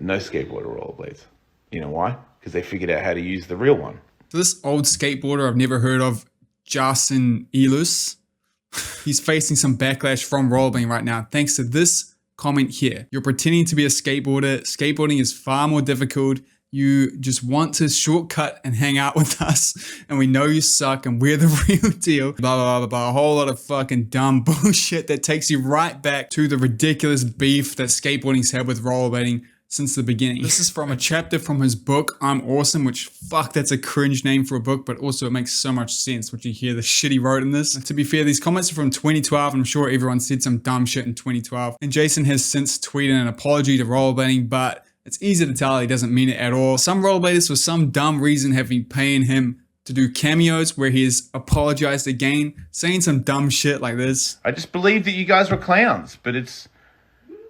no skateboarder rollerblades. You know why? Because they figured out how to use the real one. So this old skateboarder I've never heard of, Jason Ellis, he's facing some backlash from rollerblading right now thanks to this comment here. You're pretending to be a skateboarder. Skateboarding is far more difficult. You just want to shortcut and hang out with us, and we know you suck and we're the real deal. Blah, blah, blah, blah. A whole lot of fucking dumb bullshit that takes you right back to the ridiculous beef that skateboarding's had with rollerblading since the beginning. This is from a chapter from his book, I'm Awesome, which fuck, that's a cringe name for a book, but also it makes so much sense when you hear the shit he wrote in this. To be fair, these comments are from 2012, and I'm sure everyone said some dumb shit in 2012. And Jason has since tweeted an apology to rollerblading, but it's easy to tell he doesn't mean it at all. Some rollerbladers for some dumb reason have been paying him to do cameos where he's apologized again, saying some dumb shit like this. I just believed that you guys were clowns, but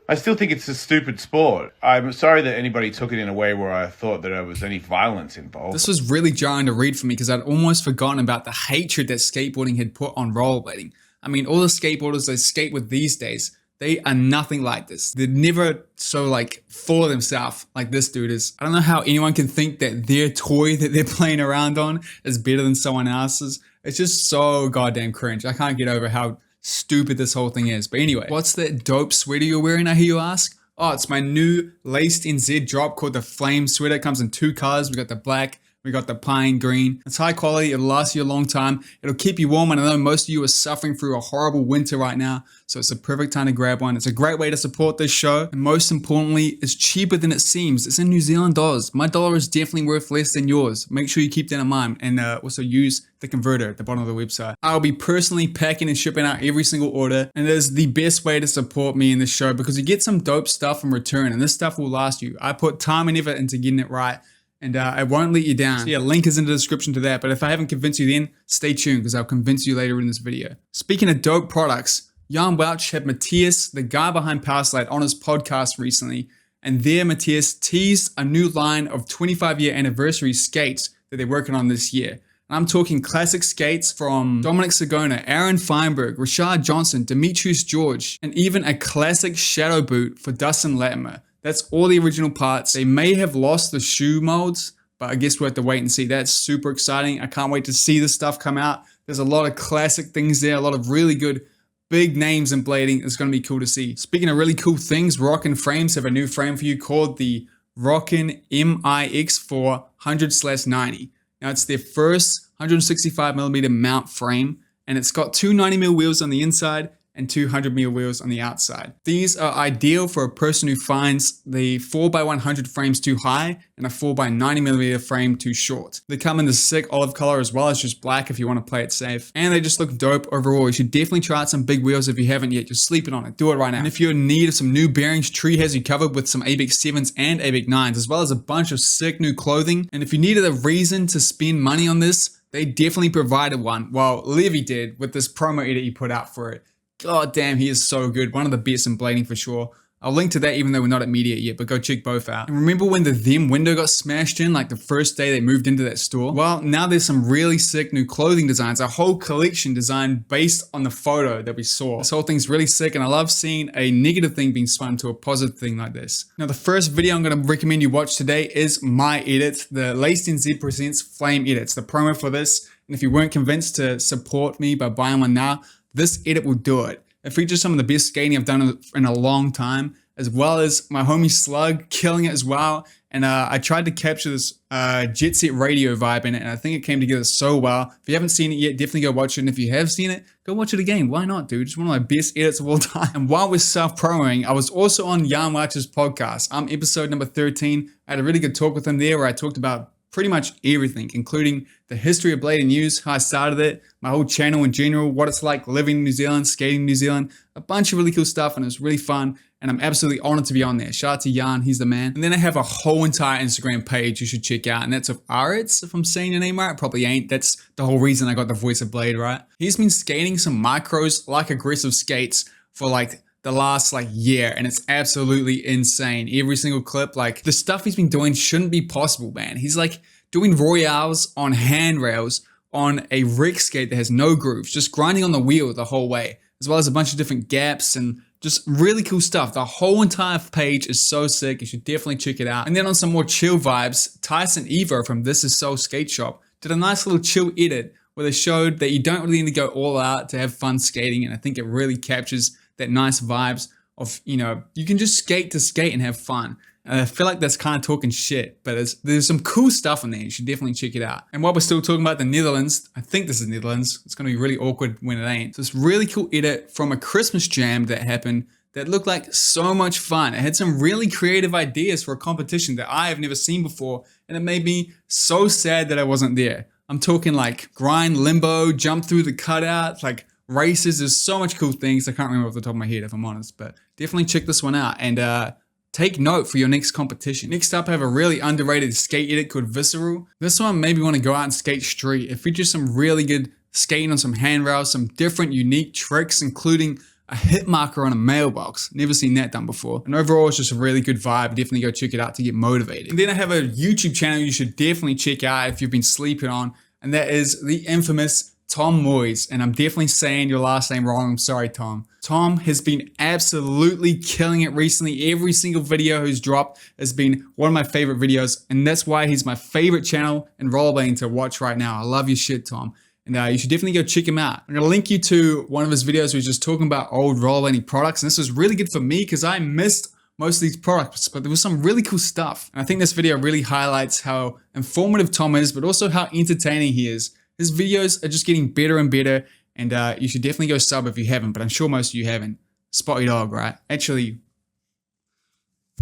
I still think it's a stupid sport. I'm sorry that anybody took it in a way where I thought that there was any violence involved. This was really jarring to read for me because I'd almost forgotten about the hatred that skateboarding had put on rollerblading. I mean, all the skateboarders they skate with these days, they are nothing like this. They're never so like full of themselves like this dude is. I don't know how anyone can think that their toy that they're playing around on is better than someone else's. It's just so goddamn cringe. I can't get over how stupid this whole thing is. But anyway, what's that dope sweater you're wearing, I hear you ask? Oh, it's my new laced NZ drop called the Flame sweater. It comes in 2 colors. We got the black, we got the pine green. It's high quality, it'll last you a long time. It'll keep you warm, and I know most of you are suffering through a horrible winter right now, so it's a perfect time to grab one. It's a great way to support this show, and most importantly, it's cheaper than it seems. It's in New Zealand dollars. My dollar is definitely worth less than yours. Make sure you keep that in mind, and also use the converter at the bottom of the website. I'll be personally packing and shipping out every single order, and it is the best way to support me in this show because you get some dope stuff in return, and this stuff will last you. I put time and effort into getting it right, and I won't let you down. So yeah, link is in the description to that, but if I haven't convinced you then, stay tuned because I'll convince you later in this video. Speaking of dope products, Jan Welch had Matthias, the guy behind Powerslide, on his podcast recently, and there Matthias teased a new line of 25-year anniversary skates that they're working on this year. And I'm talking classic skates from Dominic Sagona, Aaron Feinberg, Rashad Johnson, Demetrius George, and even a classic shadow boot for Dustin Latimer. That's all the original parts. They may have lost the shoe molds, but I guess we'll have to wait and see. That's super exciting. I can't wait to see this stuff come out. There's a lot of classic things there, a lot of really good big names in blading. It's going to be cool to see. Speaking of really cool things, ROCKIN frames have a new frame for you called the ROCKIN MIX4 100/90. Now it's their first 165mm mount frame, and it's got 2 90mm wheels on the inside and 200mm wheels on the outside. These are ideal for a person who finds the 4x100 frames too high and a 4x90mm frame too short. They come in the sick olive color as well as just black if you want to play it safe. And they just look dope overall. You should definitely try out some big wheels if you haven't yet. You're sleeping on it. Do it right now. And if you're in need of some new bearings, Tree has you covered with some ABEX 7s and ABEX 9s, as well as a bunch of sick new clothing. And if you needed a reason to spend money on this, they definitely provided one. Well, Levi did with this promo edit he put out for it. God damn, he is so good. One of the best in blading for sure. I'll link to that even though we're not at media yet, but go check both out. And remember when the Them window got smashed in like the first day they moved into that store? Well, now there's some really sick new clothing designs, a whole collection designed based on the photo that we saw. This whole thing's really sick, and I love seeing a negative thing being spun to a positive thing like this. Now the first video I'm going to recommend you watch today is my edit, the Laced NZ Presents Flame edit. It's the promo for this, and if you weren't convinced to support me by buying one now, this edit will do it. It features some of the best skating I've done in a long time, as well as my homie Slug killing it as well. And I tried to capture this Jet Set Radio vibe in it, and I think it came together so well. If you haven't seen it yet, definitely go watch it. And if you have seen it, go watch it again. Why not, dude? It's one of my best edits of all time. And while we're self-promoing, I was also on Jan Welch's podcast. I'm episode number 13. I had a really good talk with him there where I talked about pretty much everything, including the history of blading news, how I started it, my whole channel in general, what it's like living in New Zealand, skating in New Zealand, a bunch of really cool stuff, and it was really fun, and I'm absolutely honored to be on there. Shout out to Jan, he's the man. And then I have a whole entire Instagram page you should check out, and that's of Aritz, if I'm saying your name right. It probably ain't. That's the whole reason I got the voice of Blade, right? He's been skating some micros like aggressive skates for like the last year, and it's absolutely insane. Every single clip, like the stuff he's been doing shouldn't be possible, man. He's like doing royales on handrails on a Rick skate that has no grooves, just grinding on the wheel the whole way, as well as a bunch of different gaps and Just really cool stuff. The whole entire page is so sick. You should definitely check it out. And then on some more chill vibes, Thijs and Evo from This Is So Skate Shop did a nice little chill edit where they showed that you don't really need to go all out to have fun skating. And I think it really captures that nice vibes of, you know, you can just skate to skate and have fun. And I feel like that's kind of talking shit, but there's some cool stuff in there. You should definitely check it out. And while we're still talking about the Netherlands, I think this is Netherlands. It's going to be really awkward when it ain't. So this really cool edit from a Christmas jam that happened that looked like so much fun. It had some really creative ideas for a competition that I have never seen before. And it made me so sad that I wasn't there. I'm talking like grind limbo, jump through the cutout, like races. There's so much cool things. I can't remember off the top of my head if I'm honest, but definitely check this one out. And take note for your next competition. Next up, I have a really underrated skate edit called Visceral. This one made me want to go out and skate street. It features some really good skating on some handrails, some different unique tricks, including a hit marker on a mailbox. Never seen that done before. And overall, it's just a really good vibe. Definitely go check it out to get motivated. And then I have a YouTube channel you should definitely check out if you've been sleeping on, and that is the infamous Tom Moyes. And I'm definitely saying your last name wrong. I'm sorry, Tom. Tom has been absolutely killing it recently. Every single video he's dropped has been one of my favorite videos, and that's why he's my favorite channel in rollerblading to watch right now. I love your shit, Tom. And you should definitely go check him out. I'm going to link you to one of his videos where he's just talking about old rollerblading products. And this was really good for me because I missed most of these products, but there was some really cool stuff. And I think this video really highlights how informative Tom is, but also how entertaining he is. His videos are just getting better and better. And you should definitely go sub if you haven't, but I'm sure most of you haven't. Spotty Dog, right? Actually,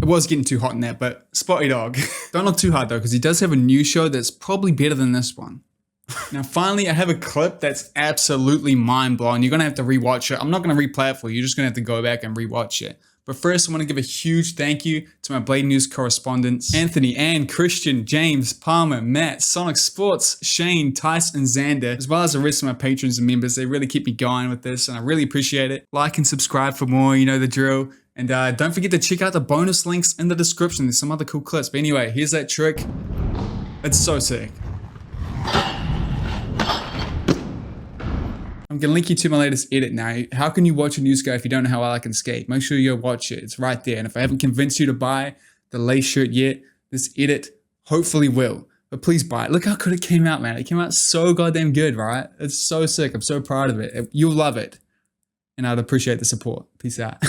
it was getting too hot in that, but Spotty Dog. Don't look too hard though, because he does have a new show that's probably better than this one. Now, finally, I have a clip that's absolutely mind-blowing. You're going to have to rewatch it. I'm not going to replay it for you. You're just going to have to go back and rewatch it. But first, I want to give a huge thank you to my Blade News correspondents, Anthony, Ann, Christian, James, Palmer, Matt, Sonic Sports, Shane, Thijs, and Xander, as well as the rest of my patrons and members. They really keep me going with this, and I really appreciate it. Like and subscribe for more, you know the drill. And don't forget to check out the bonus links in the description. There's some other cool clips. But anyway, here's that trick. It's so sick. I'm going to link you to my latest edit now. How can you watch a news guy if you don't know how well I can skate? Make sure you go watch it. It's right there. And if I haven't convinced you to buy the Lace shirt yet, this edit hopefully will. But please buy it. Look how good it came out, man. It came out so goddamn good, right? It's so sick. I'm so proud of it. You'll love it. And I'd appreciate the support. Peace out.